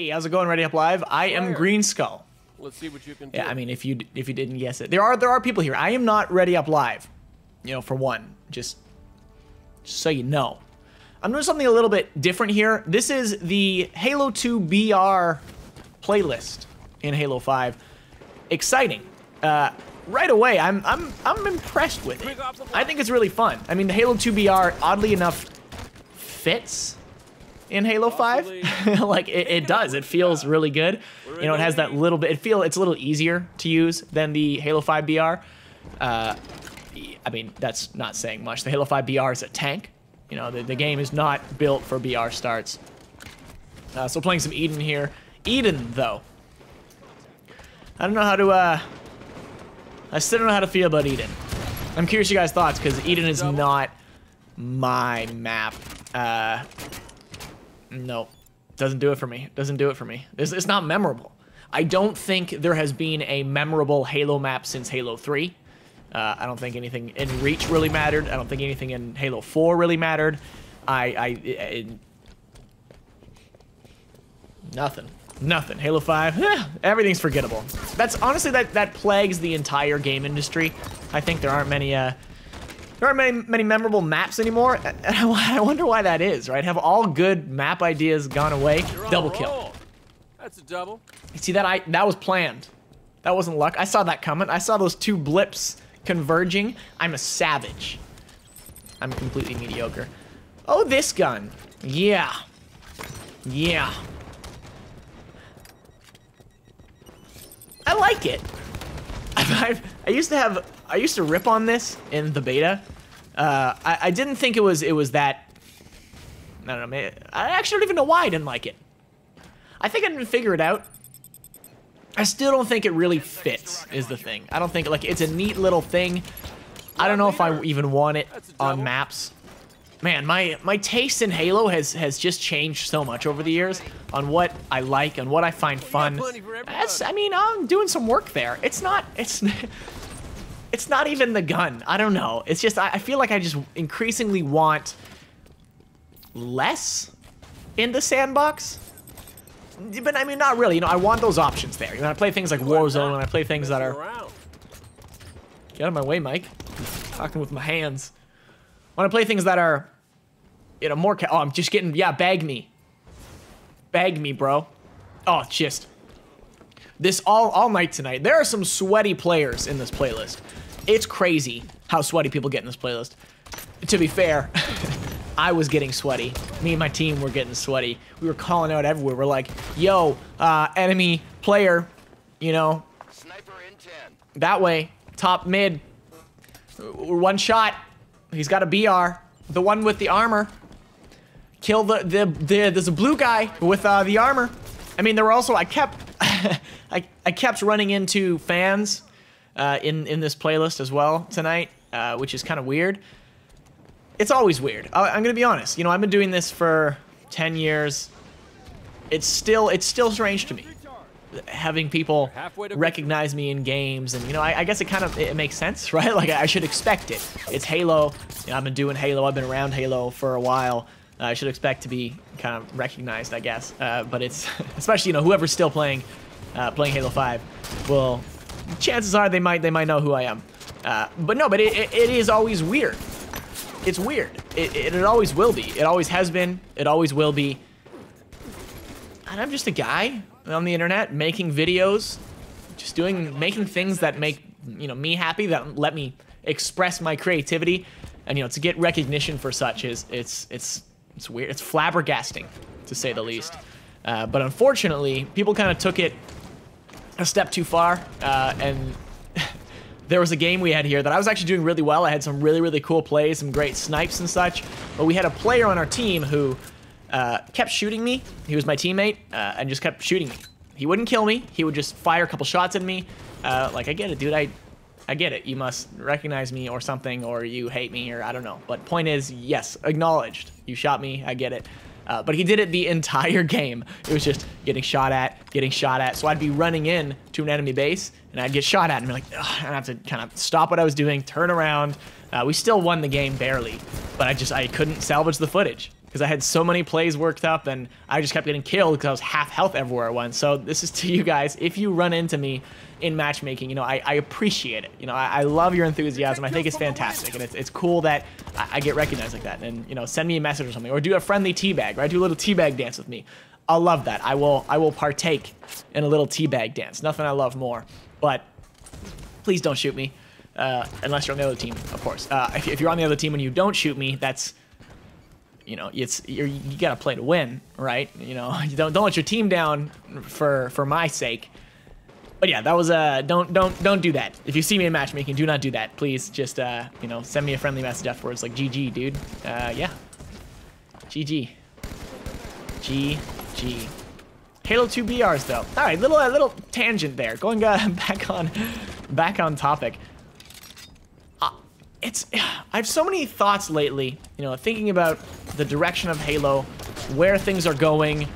Hey, how's it going, ReadyUpLive? I am Greenskull. Let's see what you can do. Yeah, I mean, if you didn't guess it, there are people here. I am not ReadyUpLive. You know, for one, just so you know, I'm doing something a little bit different here. This is the Halo 2 BR playlist in Halo 5. Exciting. Right away, I'm impressed with it. I think it's really fun. I mean, the Halo 2 BR, oddly enough, fits in Halo 5. Like, it does. It feels really good. You know, it has that little bit, it's a little easier to use than the Halo 5 BR. I mean, that's not saying much. The Halo 5 BR is a tank. You know, the game is not built for BR starts. So playing some Eden here. Eden, though. I don't know how to, I still don't know how to feel about Eden. I'm curious your guys' thoughts, because Eden is not my map. No, doesn't do it for me. Doesn't do it for me. It's not memorable. I don't think there has been a memorable Halo map since Halo 3. I don't think anything in Reach really mattered. I don't think anything in Halo 4 really mattered. Nothing. Halo 5, everything's forgettable. That's honestly that plagues the entire game industry. I think there aren't many many memorable maps anymore. I wonder why that is, right? Have all good map ideas gone away? Double kill. That's a double. You see that was planned. That wasn't luck. I saw that coming. I saw those two blips converging. I'm a savage. I'm completely mediocre. Oh, this gun. Yeah. Yeah. I like it. I used to rip on this in the beta. I didn't think it was that. I don't know. I actually don't even know why I didn't like it. I think I didn't figure it out. I still don't think it really fits, is the thing. I don't think, like, it's a neat little thing. I don't know if I even want it on maps. Man, my taste in Halo has just changed so much over the years on what I like and what I find fun. I mean, I'm doing some work there. It's not even the gun. I don't know. It's just, I feel like I just increasingly want less in the sandbox. But I mean, not really. You know, I want those options there. You know, I play things like Warzone, and I play things that are... Get out of my way, Mike. I'm talking with my hands. When I play things that are, you know, more... Oh, I'm just getting... Yeah, bag me. Bag me, bro. Oh, it's just... This all night tonight. There are some sweaty players in this playlist. It's crazy how sweaty people get in this playlist. To be fair, I was getting sweaty. Me and my team were getting sweaty. We were calling out everywhere. We're like, yo, enemy player, you know, sniper in 10. That way, top mid, one shot. He's got a BR, the one with the armor. Kill there's a blue guy with the armor. I mean, there were also, I kept running into fans in this playlist as well tonight, which is kind of weird. It's always weird. I'm gonna be honest. You know, I've been doing this for 10 years. It's still strange to me having people recognize me in games, and you know, I guess it makes sense, right? Like I should expect it. It's Halo. You know, I've been doing Halo. I've been around Halo for a while. I should expect to be kind of recognized, I guess. But it's especially, you know, whoever's still playing Halo 5. Well, chances are they might know who I am. But no, but it is always weird. It's weird. It always will be. It always has been. It always will be. And I'm just a guy on the internet making videos, just making things that make, you know, me happy, that let me express my creativity, and you know, to get recognition for such it's weird. It's flabbergasting, to say the least. But unfortunately, people kind of took it a step too far, and there was a game we had here that I was actually doing really well. I had some really cool plays, some great snipes and such. But we had a player on our team who kept shooting me. He was my teammate, and just kept shooting me. He wouldn't kill me. He would just fire a couple shots at me. Like, I get it, dude. I get it. You must recognize me or something, or you hate me, or I don't know. But point is, yes, acknowledged. You shot me. I get it. But he did it the entire game. It was just getting shot at. So I'd be running in to an enemy base, and I'd get shot at, and be like, ugh, I'd have to kind of stop what I was doing, turn around. We still won the game barely, but I couldn't salvage the footage. because I had so many plays worked up and I just kept getting killed because I was half health everywhere I went. So this is to you guys. If you run into me in matchmaking, you know, I appreciate it. You know, I love your enthusiasm. I think it's fantastic, and it's cool that I get recognized like that. And, you know, send me a message or something, or do a friendly teabag, right? Do a little teabag dance with me. I'll love that. I will partake in a little teabag dance. Nothing I love more. But please don't shoot me, unless you're on the other team, of course. If you're on the other team and you don't shoot me, that's, you know, you gotta play to win, right? You know, you don't let your team down for my sake. But yeah, that was don't do that. If you see me in matchmaking, do not do that. Please just you know, send me a friendly message afterwards, like GG, dude. Yeah, GG, GG. Halo 2 BRs though. All right, little tangent there. Going back on topic. I have so many thoughts lately, you know, thinking about the direction of Halo, where things are going.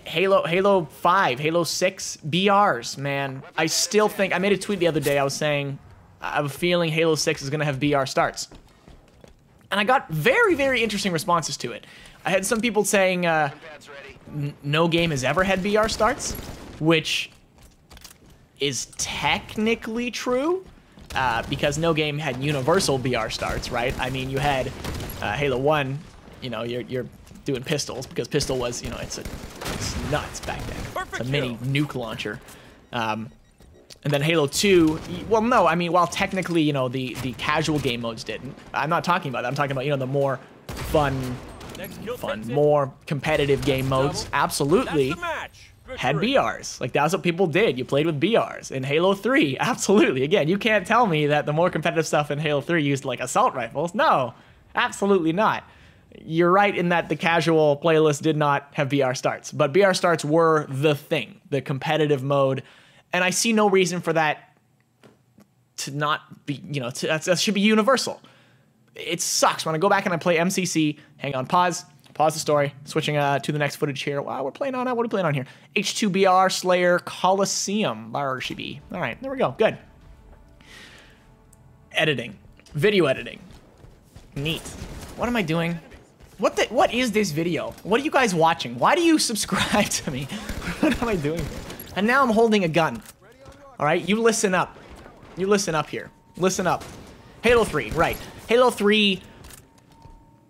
Halo 5, Halo 6, BRs, man. I still think, I made a tweet the other day, I was saying, I have a feeling Halo 6 is gonna have BR starts. And I got very, very interesting responses to it. I had some people saying, no game has ever had BR starts, which is technically true. Because no game had universal BR starts, right? I mean, you had Halo 1, you know, you're doing pistols, because pistol was, you know, it's nuts back then. It's a mini nuke launcher. And then Halo 2, well, no, I mean, while technically, you know, the casual game modes didn't. I'm not talking about that. I'm talking about, you know, the more fun, more competitive game modes. Absolutely. Had BRs. Like, that's what people did. You played with BRs. In Halo 3, absolutely. Again, you can't tell me that the more competitive stuff in Halo 3 used, like, assault rifles. No, absolutely not. You're right in that the casual playlist did not have BR starts. But BR starts were the thing, the competitive mode. And I see no reason for that to not be, you know, that should be universal. It sucks when I go back and I play MCC. Hang on, pause the story. Switching to the next footage here. Wow, we're playing on, what are we playing on here? H2BR Slayer Coliseum. RGB. All right, there we go. Good. Editing. Video editing. Neat. What am I doing? What is this video? What are you guys watching? Why do you subscribe to me? What am I doing here? And now I'm holding a gun. All right, you listen up. You listen up here. Listen up. Halo 3, right. Halo 3,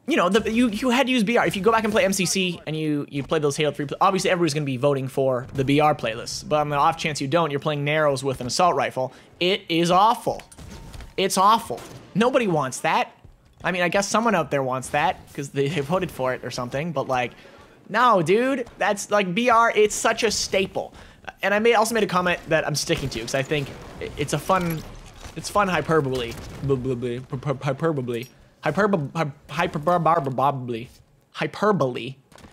you know, you had to use BR. If you go back and play MCC and you play those Halo 3, obviously everybody's going to be voting for the BR playlist. But on the off chance you don't, you're playing Narrows with an assault rifle. It is awful. It's awful. Nobody wants that. I mean, I guess someone out there wants that because they voted for it or something. But, like, no, dude. That's, like, BR, it's such a staple. And I also made a comment that I'm sticking to because I think it's a fun... It's fun hyperbole. Hyperbole.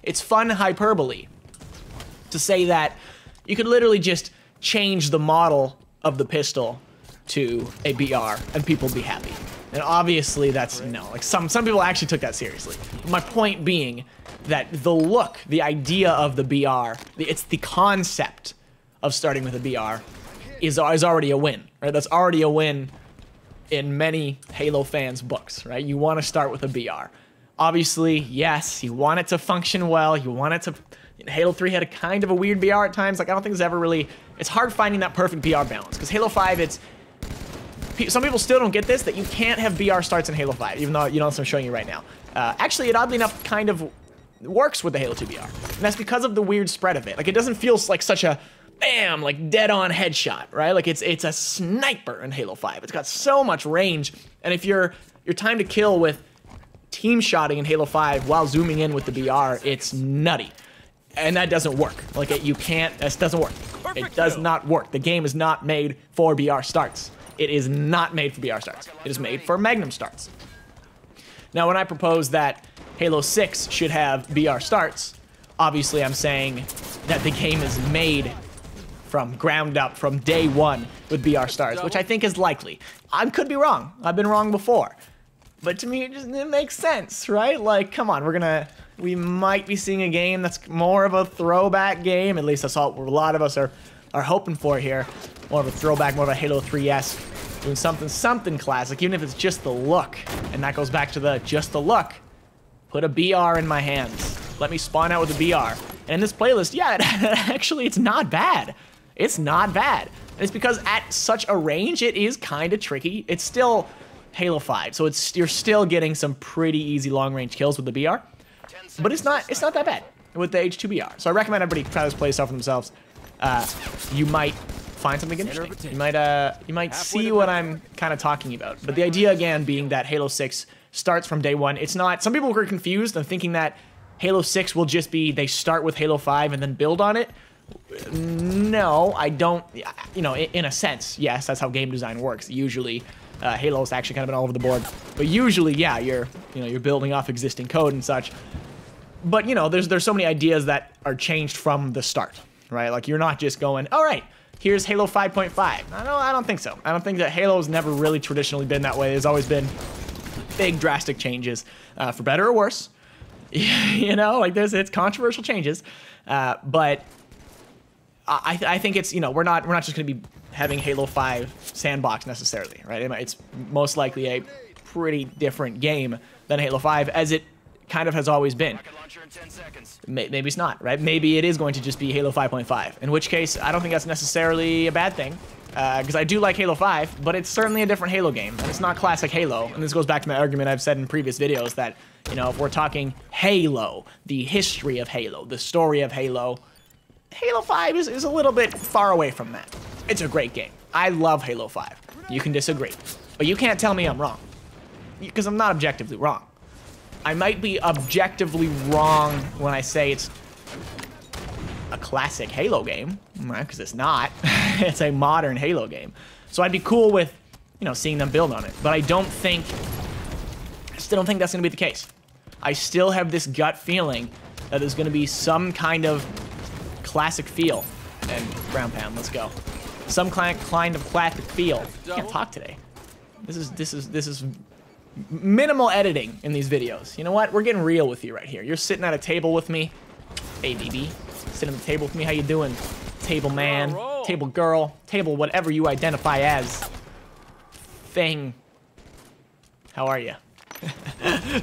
It's fun hyperbole to say that you could literally just change the model of the pistol to a BR and people be happy. And obviously that's no. Like some people actually took that seriously. My point being that the look, the idea of the BR, it's the concept of starting with a BR is already a win, right? That's already a win in many Halo fans' books, right? You want to start with a BR. Obviously, yes, you want it to function well. You want it to... Halo 3 had a kind of a weird BR at times. Like, I don't think it's ever really... It's hard finding that perfect BR balance. Because Halo 5, it's... Some people still don't get this, that you can't have BR starts in Halo 5, even though, you know, what I'm showing you right now. Actually, it oddly enough kind of works with the Halo 2 BR. And that's because of the weird spread of it. Like, it doesn't feel like such a... Bam, like dead-on headshot, right? Like it's a sniper in Halo 5. It's got so much range, and if your time to kill with team shotting in Halo 5 while zooming in with the BR, it's nutty, and that doesn't work. Like you can't. This doesn't work. It does not work. The game is not made for BR starts. It is not made for BR starts. It is made for Magnum starts. Now, when I propose that Halo 6 should have BR starts, obviously I'm saying that the game is made from ground up, from day one, with BR starts, which I think is likely. I could be wrong. I've been wrong before. But to me, it makes sense, right? Like, come on, we might be seeing a game that's more of a throwback game. At least that's all a lot of us are hoping for here. More of a throwback, more of a Halo 3-esque, doing something classic, even if it's just the look. And that goes back to just the look. Put a BR in my hands. Let me spawn out with a BR. And in this playlist, yeah, actually, it's not bad. It's not bad. And it's because at such a range, it is kind of tricky. It's still Halo 5, so you're still getting some pretty easy long-range kills with the BR. But it's not that bad with the H2 BR. So I recommend everybody try this playstyle for themselves. You might find something interesting. You might see what I'm kind of talking about. But the idea, again, being that Halo 6 starts from day one. It's not... Some people were confused and thinking that Halo 6 will just be they start with Halo 5 and then build on it. No, I don't... You know, in a sense, yes, that's how game design works. Usually, Halo's actually kind of been all over the board. But usually, yeah, you're building off existing code and such. But, you know, there's so many ideas that are changed from the start, right? Like, you're not just going, all right, here's Halo 5.5. I don't think so. I don't think that Halo's never really traditionally been that way. There's always been big, drastic changes, for better or worse. You know, like it's controversial changes, but I think it's, you know, we're not just going to be having Halo 5 sandbox necessarily, right? It's most likely a pretty different game than Halo 5, as it kind of has always been. Maybe it's not, right? Maybe it is going to just be Halo 5.5, in which case I don't think that's necessarily a bad thing, because I do like Halo 5, but it's certainly a different Halo game, and it's not classic Halo. And this goes back to my argument I've said in previous videos that, you know, if we're talking Halo, the history of Halo, the story of Halo, Halo 5 is a little bit far away from that. It's a great game. I love Halo 5. You can disagree, but you can't tell me I'm wrong, because I'm not objectively wrong. I might be objectively wrong when I say it's a classic Halo game, because it's not. It's a modern Halo game. So I'd be cool with, you know, seeing them build on it. But I still don't think that's going to be the case. I still have this gut feeling that there's going to be some kind of classic feel. And ground pound, let's go. Some kind of classic feel. I can't talk today. This is minimal editing in these videos. You know what? We're getting real with you right here. You're sitting at a table with me. Hey, BB. Sitting at the table with me. How you doing? Table man, table girl, table whatever you identify as. Thing. How are you?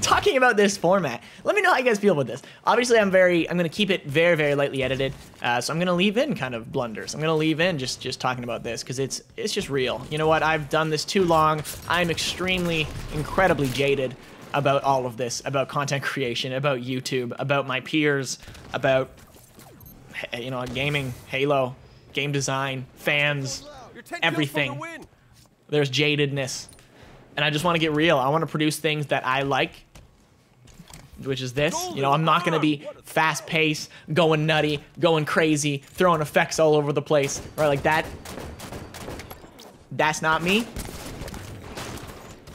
Talking about this format, let me know how you guys feel about this. Obviously, I'm gonna keep it very, very lightly edited. So I'm gonna leave in kind of blunders. I'm gonna leave in just talking about this because it's just real. You know what? I've done this too long. I'm incredibly jaded about all of this, about content creation, about YouTube, about my peers, about, you know, gaming, Halo, game design, fans, everything. There's jadedness. And I just want to get real. I want to produce things that I like, which is this. You know, I'm not going to be fast-paced, going nutty, going crazy, throwing effects all over the place, right? Like that. That's not me.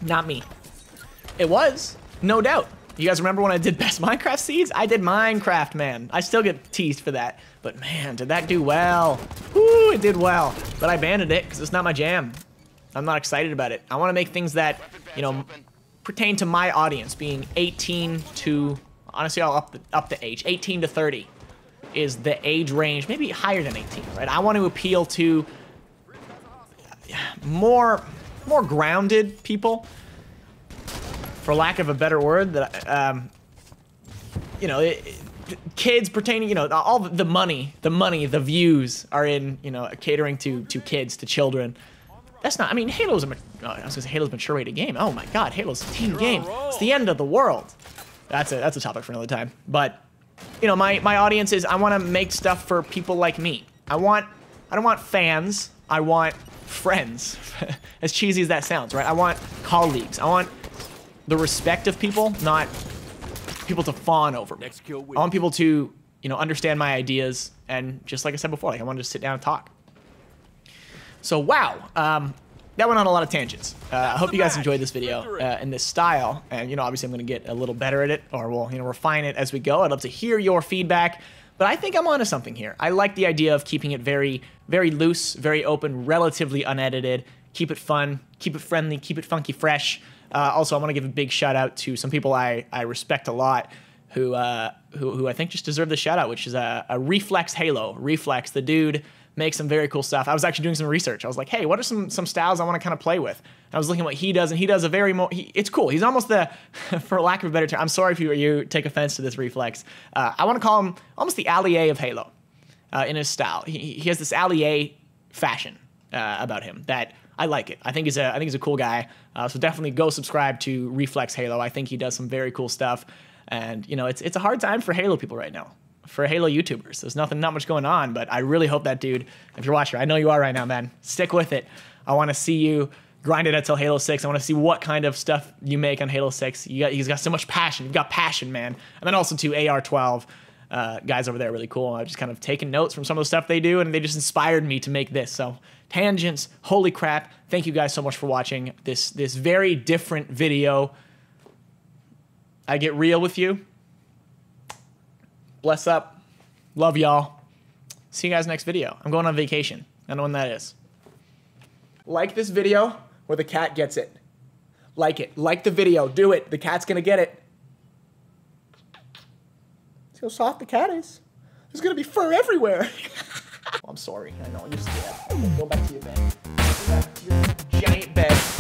Not me. It was, no doubt. You guys remember when I did Best Minecraft Seeds? I did Minecraft, man. I still get teased for that. But man, did that do well. Woo, it did well. But I abandoned it because it's not my jam. I'm not excited about it. I want to make things that, you know, pertain to my audience, being 18 to, honestly, I'll up the age. 18 to 30 is the age range, maybe higher than 18, right? I want to appeal to more grounded people, for lack of a better word, that, you know, kids pertaining, you know, all the money, the views are in, you know, catering to kids, to children. That's not, I mean, Halo's Halo's a mature rated game. Oh my god, Halo's a teen game. It's the end of the world. That's a topic for another time. But, you know, my audience is, I want to make stuff for people like me. I don't want fans, I want friends. As cheesy as that sounds, right? I want colleagues. I want the respect of people, not people to fawn over me. I want people to, you know, understand my ideas, and just like I said before, like I want to just sit down and talk. So, wow, that went on a lot of tangents. I hope you guys enjoyed this video in this style. And, you know, obviously I'm going to get a little better at it, or we'll, you know, refine it as we go. I'd love to hear your feedback. But I think I'm onto something here. I like the idea of keeping it very, very loose, very open, relatively unedited. Keep it fun, keep it friendly, keep it funky fresh. Also, I want to give a big shout out to some people I respect a lot who I think just deserve the shout out, which is a Reflex Halo. Reflex, the dude make some very cool stuff. I was actually doing some research. I was like, hey, what are some styles I want to kind of play with? And I was looking at what he does, and he does a very, it's cool. He's almost the, for lack of a better term, I'm sorry if you take offense to this, Reflex. I want to call him almost the allié of Halo in his style. He has this allié fashion about him that I like it. I think he's a cool guy. So definitely go subscribe to Reflex Halo. I think he does some very cool stuff. And, you know, it's a hard time for Halo people right now. For Halo YouTubers. There's not much going on, but I really hope that dude, if you're watching, I know you are right now, man, stick with it. I want to see you grind it until Halo 6. I want to see what kind of stuff you make on Halo 6. He's got so much passion. You've got passion, man. And then also to AR12 guys over there are really cool. I've just kind of taken notes from some of the stuff they do, and they just inspired me to make this. So tangents, holy crap. Thank you guys so much for watching this very different video. I get real with you. Bless up. Love y'all. See you guys next video. I'm going on vacation. I know when that is. Like this video where the cat gets it. Like it. Like the video. Do it. The cat's going to get it. See how soft the cat is? There's going to be fur everywhere. I'm sorry. I know. You're scared. Go back to your bed. Go back to your giant bed.